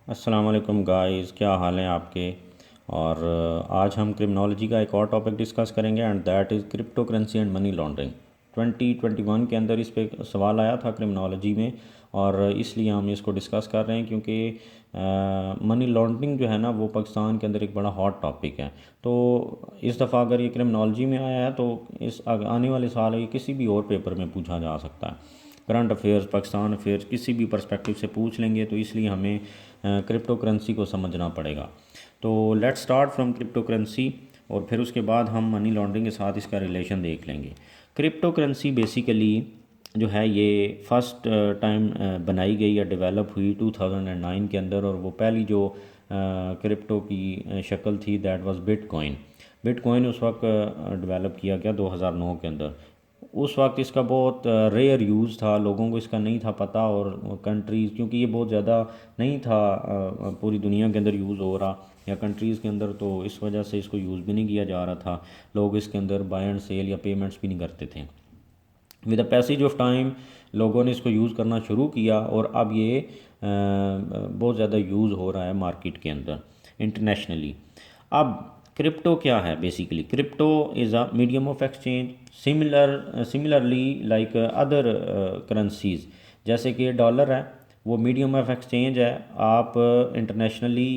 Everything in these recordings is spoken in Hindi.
अस्सलाम वालेकुम गाइस, क्या हाल हैं आपके। और आज हम क्रिमिनोलॉजी का एक और टॉपिक डिस्कस करेंगे and that is crypto currency and money laundering. 2021 के अंदर इस पे सवाल आया था क्रिमिनोलॉजी में, और इसलिए हम इसको डिस्कस कर रहे हैं क्योंकि मनी लॉन्ड्रिंग जो है ना वो पाकिस्तान के अंदर एक बड़ा हॉट टॉपिक है। तो इस दफ़ा अगर ये क्रिमिनोलॉजी में आया है तो इस आने वाले साल ये किसी भी और पेपर में पूछा जा सकता है। करंट अफेयर्स, पाकिस्तान अफेयर्स किसी भी पर्सपेक्टिव से पूछ लेंगे, तो इसलिए हमें क्रिप्टो करेंसी को समझना पड़ेगा। तो let's start from crypto currency, और फिर उसके बाद हम मनी लॉन्ड्रिंग के साथ इसका रिलेशन देख लेंगे। क्रिप्टो करेंसी बेसिकली जो है ये फ़र्स्ट टाइम बनाई गई या डेवलप हुई 2009 के अंदर, और वो पहली जो क्रिप्टो की शक्ल थी दैट वाज बिटकॉइन। बिटकॉइन उस वक्त डेवलप किया गया 2009 के अंदर। उस वक्त इसका बहुत रेयर यूज़ था, लोगों को इसका नहीं था पता, और कंट्रीज़ क्योंकि ये बहुत ज़्यादा नहीं था पूरी दुनिया के अंदर यूज़ हो रहा या कंट्रीज़ के अंदर, तो इस वजह से इसको यूज़ भी नहीं किया जा रहा था। लोग इसके अंदर बाय एंड सेल या पेमेंट्स भी नहीं करते थे। With the passage of time लोगों ने इसको यूज़ करना शुरू किया, और अब ये बहुत ज़्यादा यूज़ हो रहा है मार्केट के अंदर इंटरनेशनली। अब क्रिप्टो क्या है? Basically crypto is a medium of exchange similarly like other currencies. जैसे कि डॉलर है, वो मीडियम ऑफ एक्सचेंज है। आप इंटरनेशनली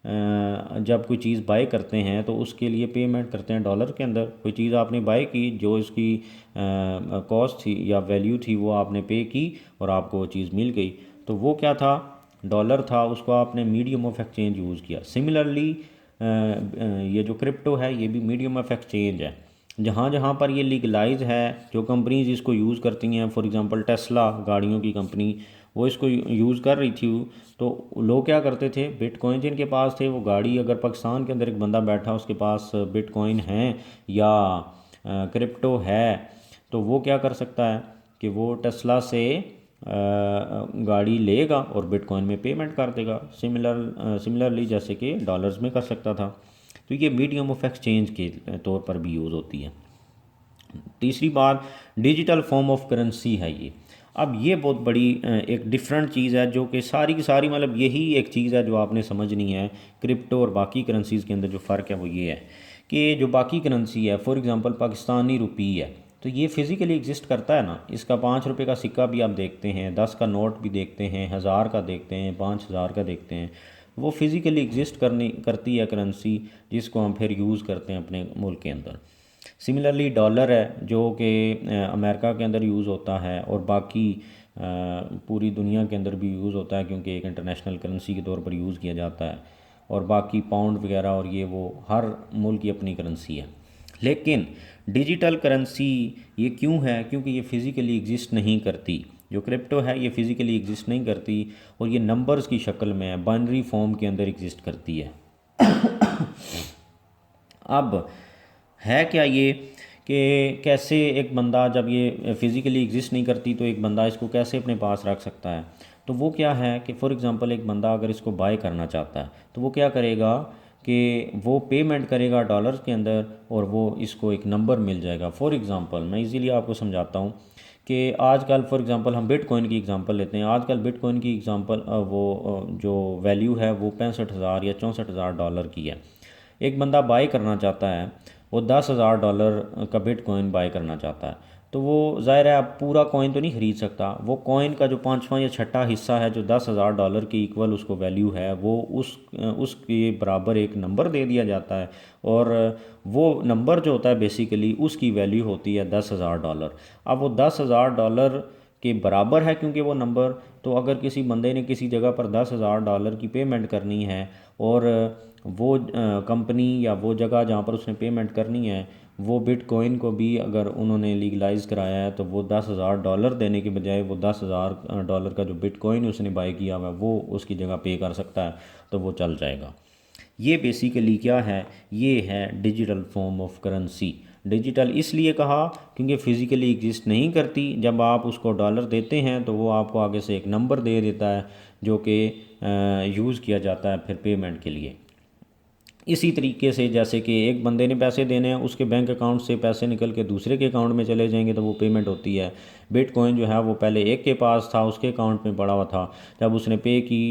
जब कोई चीज़ बाय करते हैं तो उसके लिए पेमेंट करते हैं डॉलर के अंदर। कोई चीज़ आपने बाय की, जो इसकी कॉस्ट थी या वैल्यू थी वो आपने पे की और आपको वो चीज़ मिल गई, तो वो क्या था? डॉलर था, उसको आपने मीडियम ऑफ एक्सचेंज यूज़ किया। सिमिलरली ये जो क्रिप्टो है ये भी मीडियम ऑफ एक्सचेंज है। जहाँ जहाँ पर ये लीगलाइज है, जो कंपनीज इसको यूज़ करती हैं, फॉर एग्जांपल टेस्ला गाड़ियों की कंपनी, वो इसको यूज़ कर रही थी, तो लोग क्या करते थे, बिटकॉइन जिनके पास थे, वो गाड़ी अगर पाकिस्तान के अंदर एक बंदा बैठा उसके पास बिटकॉइन है या क्रिप्टो है, तो वो क्या कर सकता है कि वो टेस्ला से गाड़ी लेगा और बिटकॉइन में पेमेंट कर देगा। सिमिलरली जैसे कि डॉलर्स में कर सकता था। तो ये मीडियम ऑफ एक्सचेंज के तौर पर भी यूज़ होती है। तीसरी बात, डिजिटल फॉर्म ऑफ करेंसी है ये। अब ये बहुत बड़ी एक डिफरेंट चीज़ है, जो कि सारी की सारी मतलब यही एक चीज़ है जो आपने समझनी है। क्रिप्टो और बाकी करेंसीज़ के अंदर जो फ़र्क है वो ये है कि जो बाकी करेंसी है, फॉर एग्ज़ाम्पल पाकिस्तानी रुपी है, तो ये फ़िज़िकली एग्जिस्ट करता है ना। इसका 5 रुपये का सिक्का भी आप देखते हैं, 10 का नोट भी देखते हैं, 1000 का देखते हैं, 5000 का देखते हैं। वो फ़िज़िकली एग्जिस्ट करती है करेंसी, जिसको हम फिर यूज़ करते हैं अपने मुल्क के अंदर। सिमिलरली डॉलर है, जो कि अमेरिका के अंदर यूज़ होता है, और बाकी पूरी दुनिया के अंदर भी यूज़ होता है क्योंकि एक इंटरनेशनल करेंसी के तौर पर यूज़ किया जाता है। और बाकी पाउंड वगैरह और ये वो हर मुल्क की अपनी करेंसी है। लेकिन डिजिटल करेंसी ये क्यों है? क्योंकि ये फ़िज़िकली एग्जिस्ट नहीं करती। जो क्रिप्टो है ये फ़िज़िकली एग्जिस्ट नहीं करती, और ये नंबर्स की शक्ल में है, बाइनरी फॉर्म के अंदर एग्जिस्ट करती है। अब है क्या ये कि कैसे एक बंदा, जब ये फ़िज़िकली एग्जिस्ट नहीं करती, तो एक बंदा इसको कैसे अपने पास रख सकता है? तो वो क्या है कि फ़ॉर एग्ज़ाम्पल एक बंदा अगर इसको बाय करना चाहता है, तो वो क्या करेगा कि वो पेमेंट करेगा डॉलर्स के अंदर, और वो इसको एक नंबर मिल जाएगा। फॉर एग्ज़ाम्पल मैं इजीली आपको समझाता हूँ कि आजकल फॉर एग्ज़ाम्पल हम बिटकॉइन की एग्ज़ाम्पल लेते हैं। आजकल बिटकॉइन की एग्ज़ाम्पल जो वैल्यू है वो 65,000 या 64,000 डॉलर की है। एक बंदा बाय करना चाहता है, वो 10,000 डॉलर का बिटकॉइन बाय करना चाहता है, तो वो ज़ाहिर है अब पूरा कॉइन तो नहीं ख़रीद सकता। वो कॉइन का जो पाँचवा या छठा हिस्सा है, जो 10,000 डॉलर के इक्वल उसको वैल्यू है, वो उसके बराबर एक नंबर दे दिया जाता है, और वो नंबर जो होता है बेसिकली उसकी वैल्यू होती है 10,000 डॉलर। अब वो 10,000 डॉलर के बराबर है क्योंकि वो नंबर, तो अगर किसी बंदे ने किसी जगह पर 10,000 डॉलर की पेमेंट करनी है, और वो कंपनी या वो जगह जहाँ पर उसने पेमेंट करनी है, वो बिटकॉइन को भी अगर उन्होंने लीगलाइज़ कराया है, तो वो 10,000 डॉलर देने के बजाय वो 10,000 डॉलर का जो बिटकॉइन उसने बाय किया हुआ है वो उसकी जगह पे कर सकता है, तो वो चल जाएगा। ये बेसिकली क्या है? ये है digital form of currency. Digital इसलिए कहा क्योंकि फ़िज़िकली एग्जिस्ट नहीं करती। जब आप उसको डॉलर देते हैं तो वो आपको आगे से एक नंबर दे देता है, जो कि यूज़ किया जाता है फिर पेमेंट के लिए। इसी तरीके से जैसे कि एक बंदे ने पैसे देने हैं, उसके बैंक अकाउंट से पैसे निकल के दूसरे के अकाउंट में चले जाएंगे, तो वो पेमेंट होती है। बिटकॉइन जो है वो पहले एक के पास था, उसके अकाउंट में पड़ा हुआ था, जब उसने पे की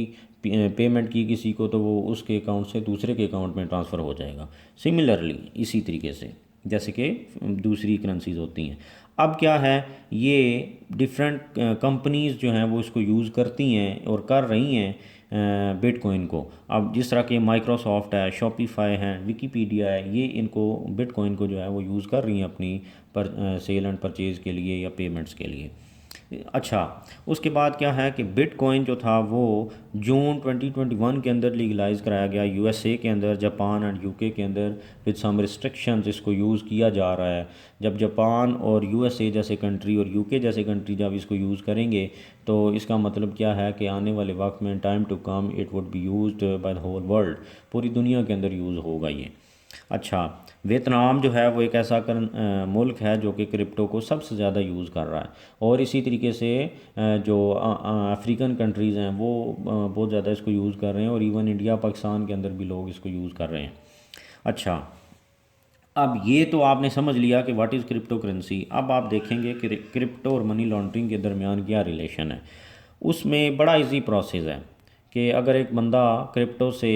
पेमेंट की किसी को तो वो उसके अकाउंट से दूसरे के अकाउंट में ट्रांसफ़र हो जाएगा। सिमिलरली इसी तरीके से जैसे कि दूसरी करेंसीज होती हैं। अब क्या है, ये डिफरेंट कंपनीज़ जो हैं वो इसको यूज़ करती हैं और कर रही हैं बिटकॉइन को। अब जिस तरह के माइक्रोसॉफ्ट है, शॉपिफाई है, विकीपीडिया है, ये इनको बिटकॉइन को जो है वो यूज़ कर रही हैं अपनी सेल एंड परचेज़ के लिए या पेमेंट्स के लिए। अच्छा, उसके बाद क्या है कि बिटकॉइन जो था वो जून 2021 के अंदर लीगलाइज कराया गया यूएसए के अंदर, जापान एंड यूके के अंदर विद सम रिस्ट्रिक्शंस इसको यूज़ किया जा रहा है। जब जापान और यूएसए जैसे कंट्री और यूके जैसे कंट्री जब इसको यूज़ करेंगे तो इसका मतलब क्या है कि आने वाले वक्त में time to come it would be used by the whole world, पूरी दुनिया के अंदर यूज़ होगा ये। अच्छा, वियतनाम जो है वो एक ऐसा मुल्क है जो कि क्रिप्टो को सबसे ज़्यादा यूज़ कर रहा है, और इसी तरीके से जो अफ्रीकन कंट्रीज़ हैं वो बहुत ज़्यादा इसको यूज़ कर रहे हैं, और इवन इंडिया पाकिस्तान के अंदर भी लोग इसको यूज़ कर रहे हैं। अच्छा, अब ये तो आपने समझ लिया कि व्हाट इज़ क्रिप्टो करेंसी। अब आप देखेंगे कि क्रिप्टो और मनी लॉन्ड्रिंग के दरमियान क्या रिलेशन है। उसमें बड़ा इजी प्रोसेस है कि अगर एक बंदा क्रिप्टो से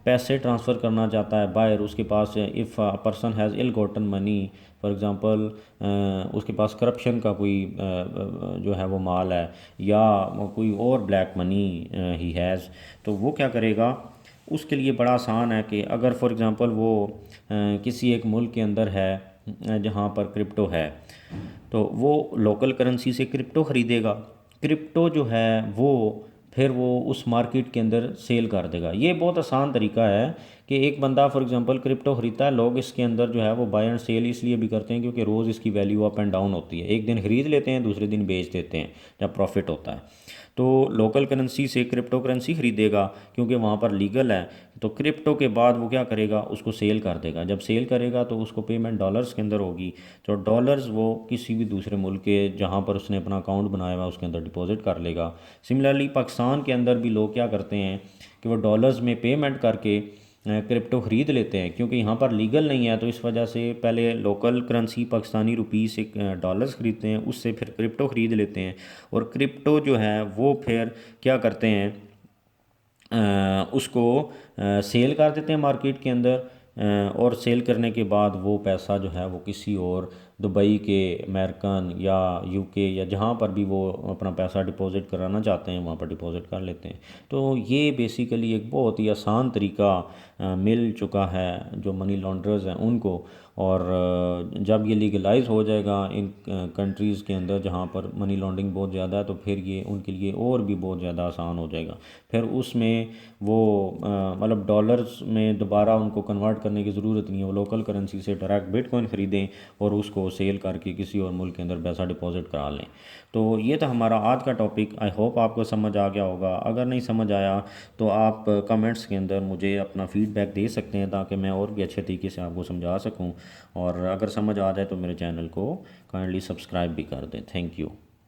पैसे ट्रांसफ़र करना चाहता है बाहर, उसके पास if a person has ill gotten money, for example उसके पास करप्शन का कोई जो है वो माल है, या कोई और ब्लैक मनी ही हैज़, तो वो क्या करेगा, उसके लिए बड़ा आसान है कि अगर फॉर एग्ज़ाम्पल वो किसी एक मुल्क के अंदर है जहाँ पर क्रिप्टो है, तो वो लोकल करेंसी से क्रिप्टो ख़रीदेगा। क्रिप्टो जो है वो फिर वो उस मार्केट के अंदर सेल कर देगा। ये बहुत आसान तरीका है कि एक बंदा फॉर एग्जांपल क्रिप्टो ख़रीदता है, लोग इसके अंदर जो है वो बाय एंड सेल इसलिए भी करते हैं क्योंकि रोज़ इसकी वैल्यू अप एंड डाउन होती है। एक दिन ख़रीद लेते हैं, दूसरे दिन बेच देते हैं जब प्रॉफिट होता है। तो लोकल करेंसी से क्रिप्टो करेंसी ख़रीदेगा क्योंकि वहाँ पर लीगल है। तो क्रिप्टो के बाद वो क्या करेगा, उसको सेल कर देगा। जब सेल करेगा तो उसको पेमेंट डॉलर्स के अंदर होगी, तो डॉलर्स वो किसी भी दूसरे मुल्क के जहाँ पर उसने अपना अकाउंट बनाया हुआ उसके अंदर डिपॉजिट कर लेगा। सिमिलरली पाकिस्तान के अंदर भी लोग क्या करते हैं कि वो डॉलर्स में पेमेंट करके क्रिप्टो ख़रीद लेते हैं, क्योंकि यहाँ पर लीगल नहीं है। तो इस वजह से पहले लोकल करेंसी पाकिस्तानी रुपीस से डॉलर्स ख़रीदते हैं, उससे फिर क्रिप्टो ख़रीद लेते हैं, और क्रिप्टो जो है वो फिर क्या करते हैं, उसको सेल कर देते हैं मार्केट के अंदर, और सेल करने के बाद वो पैसा जो है वो किसी और दुबई के, अमेरिकन या यूके या जहाँ पर भी वो अपना पैसा डिपॉज़िट कराना चाहते हैं वहाँ पर डिपॉज़िट कर लेते हैं। तो ये बेसिकली एक बहुत ही आसान तरीका मिल चुका है जो मनी लॉन्ड्रर्स हैं उनको। और जब ये लीगलाइज हो जाएगा इन कंट्रीज़ के अंदर जहाँ पर मनी लॉन्ड्रिंग बहुत ज़्यादा है, तो फिर ये उनके लिए और भी बहुत ज़्यादा आसान हो जाएगा। फिर उसमें वो मतलब डॉलर्स में दोबारा उनको कन्वर्ट करने की ज़रूरत नहीं है, वो लोकल करेंसी से डायरेक्ट बिटकॉइन ख़रीदें और उसको सेल करके किसी और मुल्क के अंदर पैसा डिपॉजिट करा लें। तो ये था हमारा आज का टॉपिक। आई होप आपको समझ आ गया होगा। अगर नहीं समझ आया तो आप कमेंट्स के अंदर मुझे अपना फ़ीडबैक दे सकते हैं ताकि मैं और भी अच्छे तरीके से आपको समझा सकूं, और अगर समझ आ जाए तो मेरे चैनल को काइंडली सब्सक्राइब भी कर दें। Thank you.